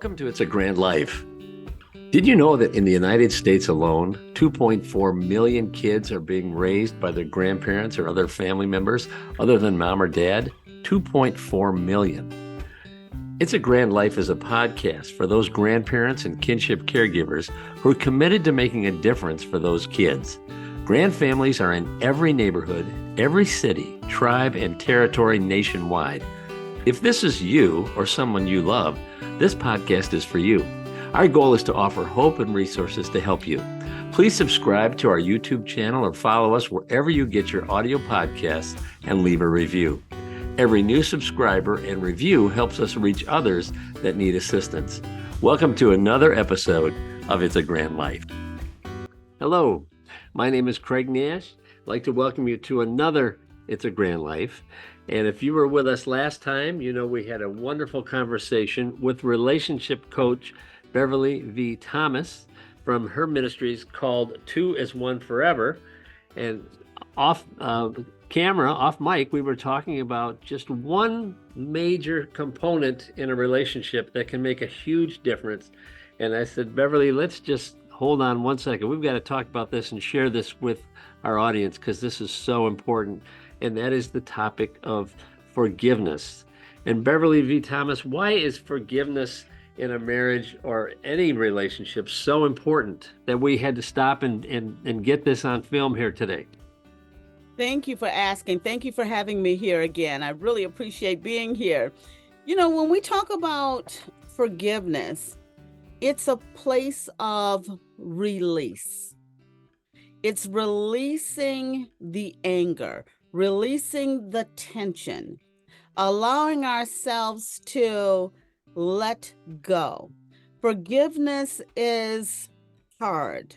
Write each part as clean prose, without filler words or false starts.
Welcome to It's a Grand Life. Did you know that in the United States alone, 2.4 million kids are being raised by their grandparents or other family members other than mom or dad? 2.4 million. It's a Grand Life is a podcast for those grandparents and kinship caregivers who are committed to making a difference for those kids. Grand families are in every neighborhood, every city, tribe, and territory nationwide. If this is you or someone you love, this podcast is for you. Our goal is to offer hope and resources to help you. Please subscribe to our YouTube channel or follow us wherever you get your audio podcasts and leave a review. Every new subscriber and review helps us reach others that need assistance. Welcome to another episode of It's a Grand Life. Hello, my name is Craig Nash. I'd like to welcome you to another It's a Grand Life. And if you were with us last time, you know we had a wonderful conversation with relationship coach Beverly V. Thomas from her ministries called Two as One Forever. And off camera, off mic, we were talking about just one major component in a relationship that can make a huge difference. And I said, Beverly, let's just hold on one second. We've got to talk about this and share this with our audience because this is so important. And that is the topic of forgiveness. And Beverly V. Thomas, why is forgiveness in a marriage or any relationship so important that we had to stop and get this on film here today? Thank you for asking. Thank you for having me here again. I really appreciate being here. You know, when we talk about forgiveness, it's a place of release. It's releasing the anger, releasing the tension, allowing ourselves to let go. Forgiveness is hard.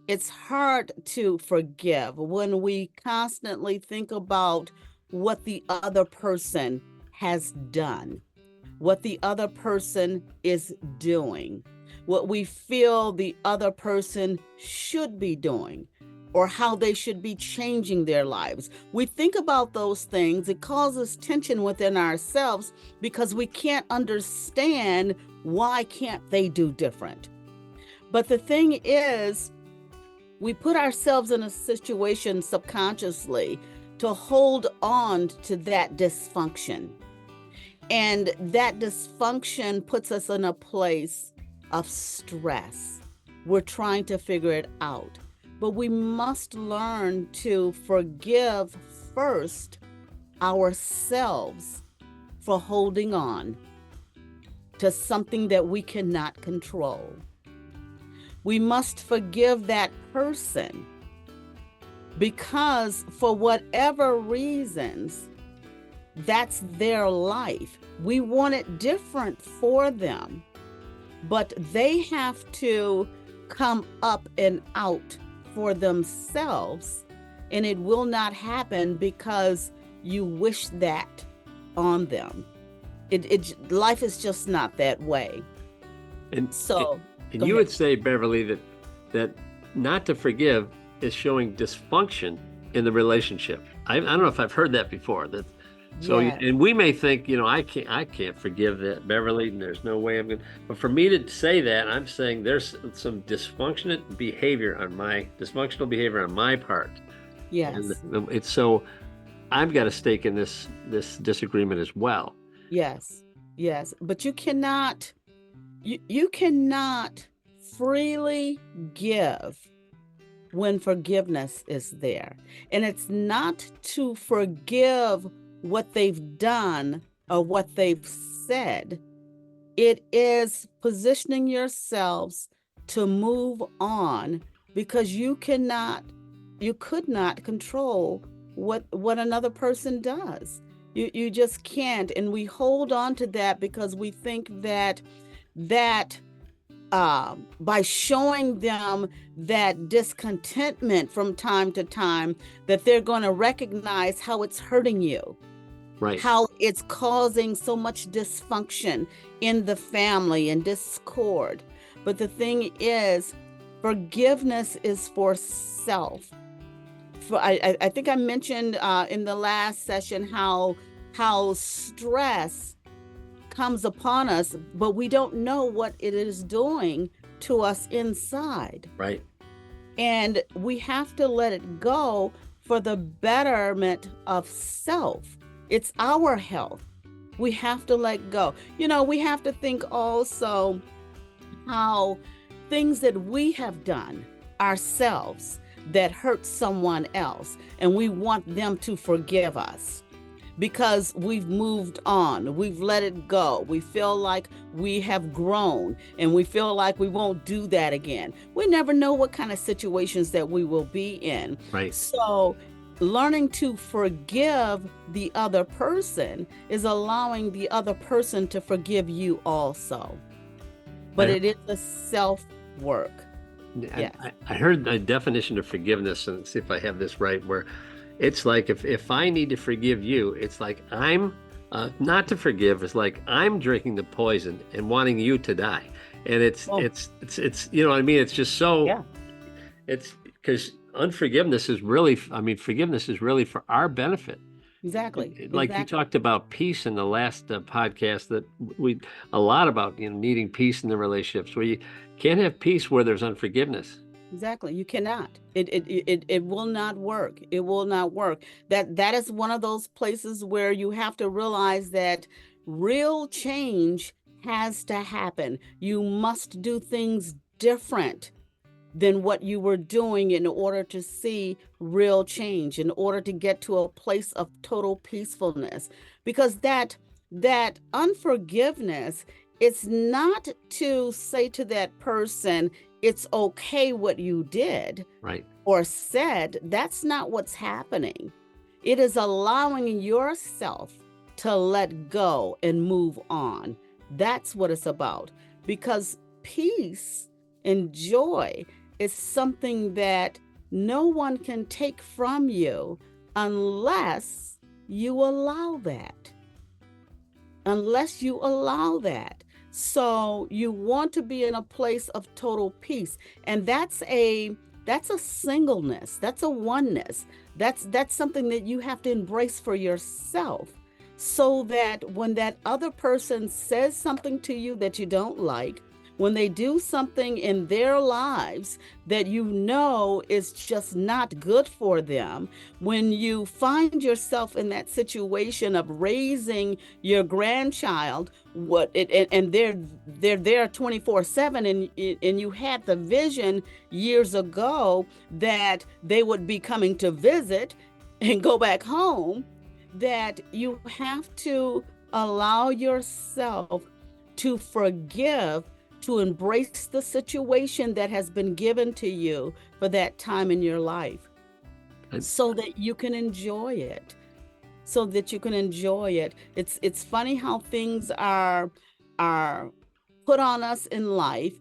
It's hard to forgive when we constantly think about what the other person has done, what the other person is doing, what we feel the other person should be doing, or how they should be changing their lives. We think about those things. It causes tension within ourselves because we can't understand why can't they do different. But the thing is, we put ourselves in a situation subconsciously to hold on to that dysfunction. And that dysfunction puts us in a place of stress. We're trying to figure it out. But we must learn to forgive first ourselves for holding on to something that we cannot control. We must forgive that person because for whatever reasons, that's their life. We want it different for them, but they have to come up and out for themselves, and it will not happen because you wish that on them. Life is just not that way. And you would say, Beverly, that not to forgive is showing dysfunction in the relationship. I don't know if I've heard that before. And we may think, I can't forgive that, Beverly, and there's no way I'm going to. But for me to say that, I'm saying there's some dysfunctional behavior on my part. Yes. And it's so I've got a stake in this disagreement as well. Yes. But you cannot freely give when forgiveness is there. And it's not to forgive what they've done or what they've said. It is positioning yourselves to move on because you could not control what another person does. You just can't. And we hold on to that because we think that by showing them that discontentment from time to time, that they're going to recognize how it's hurting you, right? How it's causing so much dysfunction in the family and discord. But the thing is, forgiveness is for self. I think I mentioned in the last session how stress comes upon us, but we don't know what it is doing to us inside. Right. And we have to let it go for the betterment of self. It's our health. We have to let go. We have to think also how things that we have done ourselves that hurt someone else, and we want them to forgive us because we've moved on, we've let it go. We feel like we have grown, and we feel like we won't do that again. We never know what kind of situations that we will be in. Right. So learning to forgive the other person is allowing the other person to forgive you also. But it is a self-work. Yeah. I heard the definition of forgiveness, and see if I have this right, where it's like if I need to forgive you, it's like I'm not to forgive is like I'm drinking the poison and wanting you to die. And it's you know what I mean? It's just so, it's because unforgiveness is really, forgiveness is really for our benefit. Exactly. Like you talked about peace in the last podcast, that we a lot about needing peace in the relationships, where you can't have peace where there's unforgiveness. Exactly. You cannot. It will not work. It will not work. That is one of those places where you have to realize that real change has to happen. You must do things different than what you were doing in order to see real change, in order to get to a place of total peacefulness. Because that unforgiveness, it's not to say to that person, it's okay what you did, right, or said. That's not what's happening. It is allowing yourself to let go and move on. That's what it's about. Because peace and joy is something that no one can take from you unless you allow that. Unless you allow that. So you want to be in a place of total peace. And that's a singleness. That's a oneness. That's something that you have to embrace for yourself, so that when that other person says something to you that you don't like, when they do something in their lives that you know is just not good for them, when you find yourself in that situation of raising your grandchild, and they're there 24/7, and you had the vision years ago that they would be coming to visit and go back home, that you have to allow yourself to forgive, to embrace the situation that has been given to you for that time in your life, so that you can enjoy it. It's funny how things are put on us in life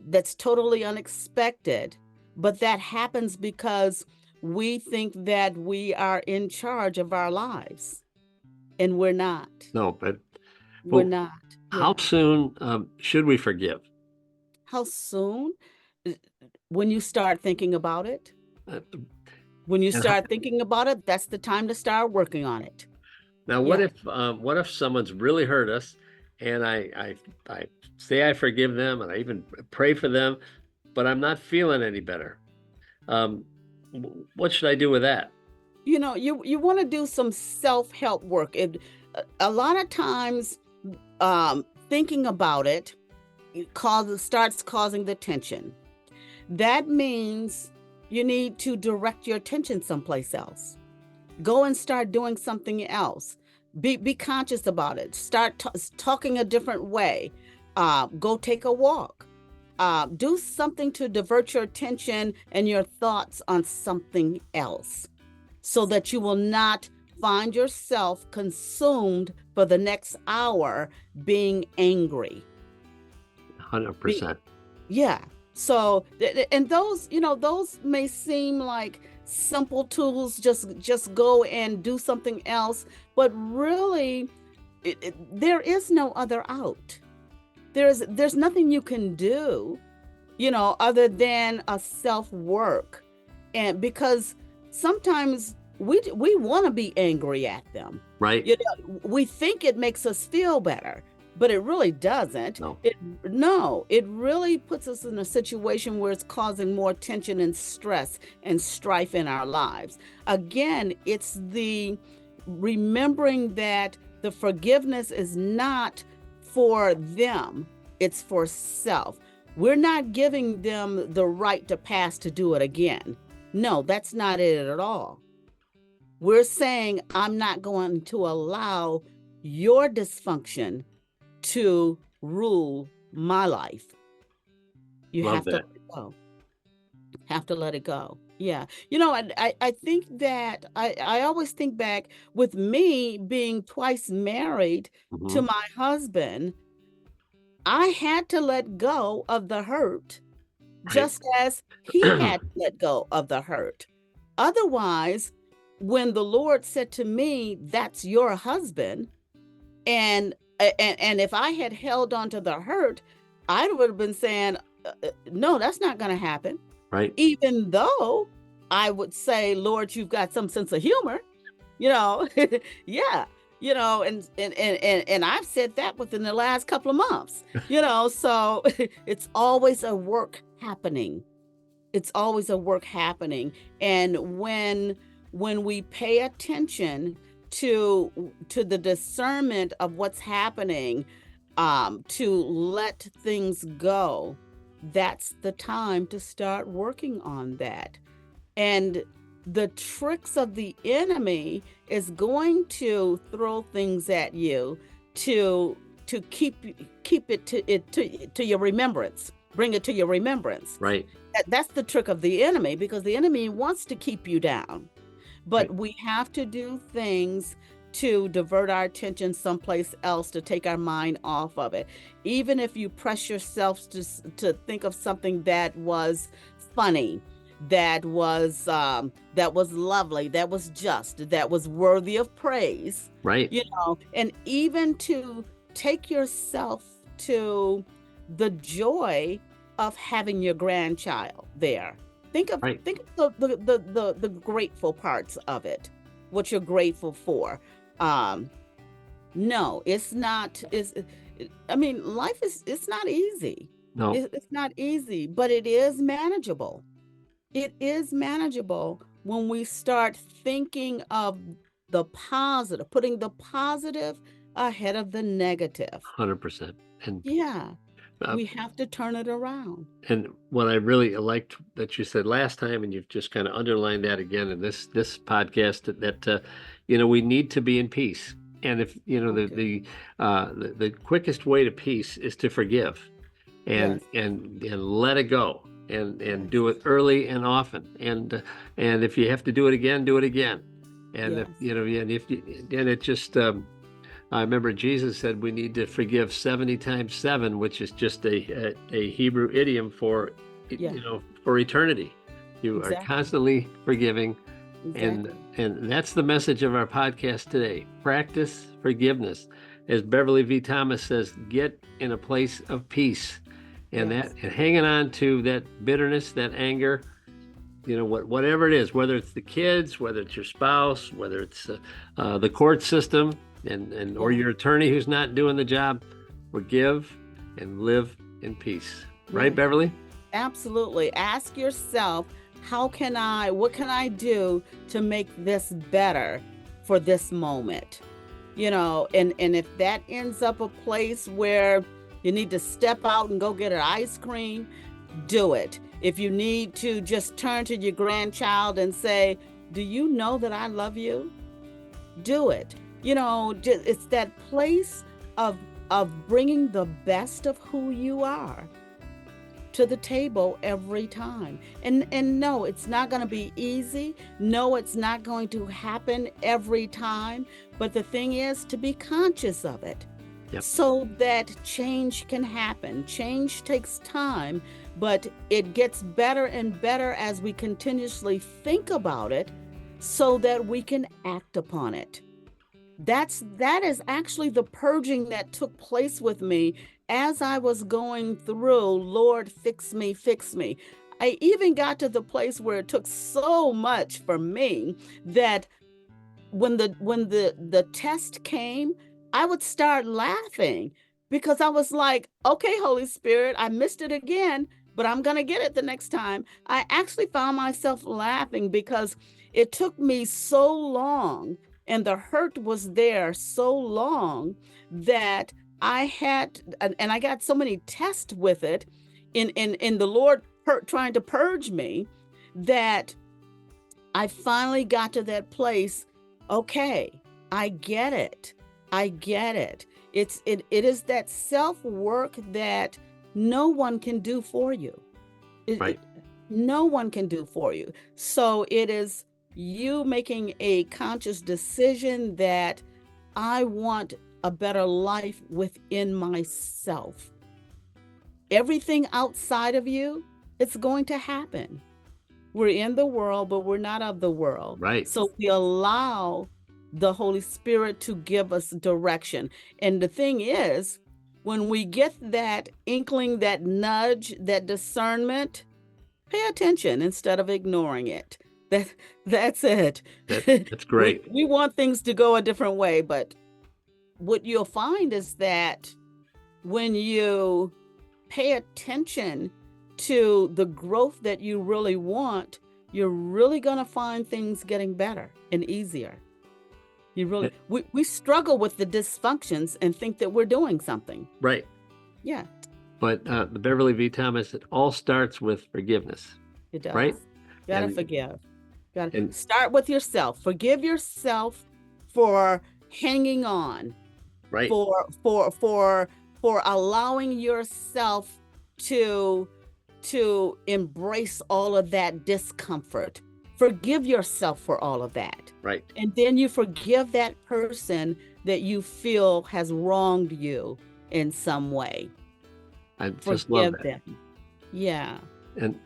that's totally unexpected, but that happens because we think that we are in charge of our lives, and we're not. No, but We're not. How soon should we forgive? How soon? When you start thinking about it. When you start thinking about it, that's the time to start working on it. Now, what if someone's really hurt us, and I say I forgive them, and I even pray for them, but I'm not feeling any better? What should I do with that? You want to do some self-help work. A lot of times, thinking about it starts causing the tension. That means you need to direct your attention someplace else. Go and start doing something else. Be conscious about it. Start talking a different way. Go take a walk. Do something to divert your attention and your thoughts on something else, so that you will not find yourself consumed for the next hour being angry. 100%. Yeah. So, and those may seem like simple tools, just go and do something else, but really there is no other out. There's nothing you can do, other than a self-work. And because sometimes we want to be angry at them. Right. You know, we think it makes us feel better, but it really doesn't. No. It really puts us in a situation where it's causing more tension and stress and strife in our lives. Again, it's the remembering that the forgiveness is not for them, it's for self. We're not giving them the right to pass to do it again. No, that's not it at all. We're saying, I'm not going to allow your dysfunction to rule my life. You Love have to that. let it go. Have to let it go. Yeah. You know, I think that I always think back with me being twice married to Mhm. my husband, I had to let go of the hurt Right. just as he had to let go of the hurt. Otherwise, when the Lord said to me, "That's your husband," and and if I had held on to the hurt, I would have been saying, "No, that's not going to happen." Right. Even though I would say, "Lord, you've got some sense of humor," you know, yeah, you know, and I've said that within the last couple of months, you know, so it's always a work happening. It's always a work happening. And when we pay attention to the discernment of what's happening, to let things go, that's the time to start working on that. And the tricks of the enemy is going to throw things at you to keep it to your remembrance, bring it to your remembrance. Right. That's the trick of the enemy, because the enemy wants to keep you down. But Right. we have to do things to divert our attention someplace else, to take our mind off of it. Even if you press yourself to think of something that was funny, that was lovely, that was just, that was worthy of praise, Right. you know, and even to take yourself to the joy of having your grandchild there. Right. Think of the grateful parts of it, what you're grateful for. Um, no, it's not. I mean, life is it's not easy. No. It's not easy, but it is manageable. It is manageable when we start thinking of the positive, putting the positive ahead of the negative. 100%. Yeah, Uh, we have to turn it around. and what I really liked that you said last time, and you've just kind of underlined that again in this podcast, that you know, we need to be in peace. And if you know Okay. the quickest way to peace is to forgive Yes. and let it go and Yes. do it early and often. And if you have to do it again, do it again. And if Yes. you know, and if you, and it just I remember Jesus said we need to forgive 70 times 7, which is just a Hebrew idiom for, Yeah. you know, for eternity. You are Exactly. constantly forgiving, and Exactly. and that's the message of our podcast today. Practice forgiveness. As Beverly V. Thomas says, get in a place of peace. And that Yes. and hanging on to that bitterness, that anger, you know, whatever it is, whether it's the kids, whether it's your spouse, whether it's the court system, and or Yeah. your attorney who's not doing the job, forgive and live in peace. Right, Yes. Beverly? Absolutely. Ask yourself, what can I do to make this better for this moment? You know, and if that ends up a place where you need to step out and go get an ice cream, do it. If you need to just turn to your grandchild and say, "Do you know that I love you?" Do it. You know, it's that place of bringing the best of who you are to the table every time. And no, it's not going to be easy. No, it's not going to happen every time, but the thing is to be conscious of it Yep. so that change can happen. Change takes time, but it gets better and better as we continuously think about it so that we can act upon it. That is actually the purging that took place with me as I was going through, Lord, fix me, fix me. I even got to the place where it took so much for me that when the test came, I would start laughing because I was like, okay, Holy Spirit, I missed it again, but I'm going to get it the next time. I actually found myself laughing because it took me so long and the hurt was there so long that I had, and I got so many tests with it in the Lord trying to purge me that I finally got to that place. Okay, I get it. I get it. It is that self-work that no one can do for you. Right. No one can do for you. So it is you making a conscious decision that I want a better life within myself. Everything outside of you, it's going to happen. We're in the world, but we're not of the world. Right. So we allow the Holy Spirit to give us direction. And the thing is, when we get that inkling, that nudge, that discernment, pay attention instead of ignoring it. That's it. That's great. We want things to go a different way, but what you'll find is that when you pay attention to the growth that you really want, you're really going to find things getting better and easier. We struggle with the dysfunctions and think that we're doing something. Right. Yeah. But the Beverly V. Thomas, it all starts with forgiveness. It does. Right. Gotta forgive. Gotta start with yourself. Forgive yourself for hanging on. Right. For allowing yourself to embrace all of that discomfort. Forgive yourself for all of that. Right. And then you forgive that person that you feel has wronged you in some way. I just love that. Them. Yeah. And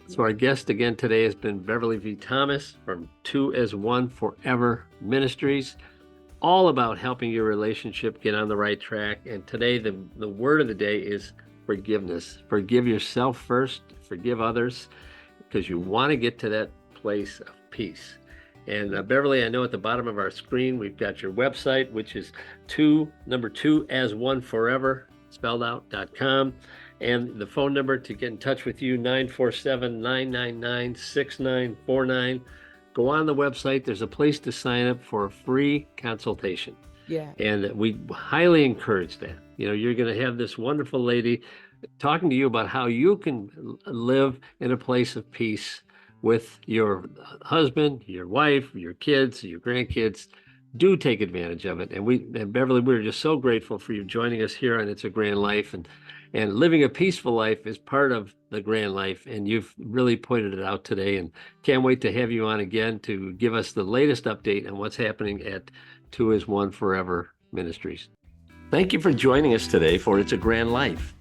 so our guest again today has been Beverly V. Thomas from 2 as 1 Forever Ministries, all about helping your relationship get on the right track. And today the word of the day is forgiveness. Forgive yourself first, forgive others, because you want to get to that place of peace. And Beverly, I know at the bottom of our screen, we've got your website, which is 2 as 1 forever, spelled out.com. And the phone number to get in touch with you, 947-999-6949. Go on the website. There's a place to sign up for a free consultation. Yeah. And we highly encourage that. You're going to have this wonderful lady talking to you about how you can live in a place of peace with your husband, your wife, your kids, your grandkids. Do take advantage of it. And Beverly, we're just so grateful for you joining us here on It's a Grand Life. And living a peaceful life is part of the grand life. And you've really pointed it out today. And can't wait to have you on again to give us the latest update on what's happening at 2 as 1 Forever Ministries. Thank you for joining us today for It's a Grand Life.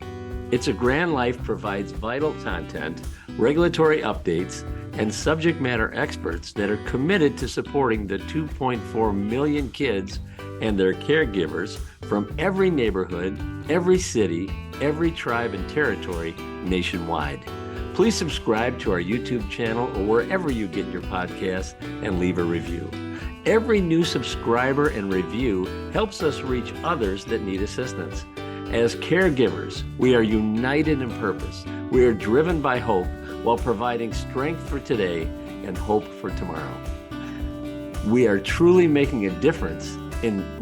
It's a Grand Life provides vital content, regulatory updates, and subject matter experts that are committed to supporting the 2.4 million kids and their caregivers from every neighborhood, every city, every tribe and territory nationwide. Please subscribe to our YouTube channel or wherever you get your podcasts and leave a review. Every new subscriber and review helps us reach others that need assistance. As caregivers, we are united in purpose. We are driven by hope while providing strength for today and hope for tomorrow. We are truly making a difference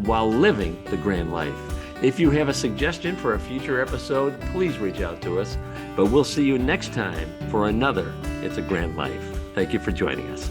while living the grand life. If you have a suggestion for a future episode, please reach out to us. But we'll see you next time for another It's a Grand Life. Thank you for joining us.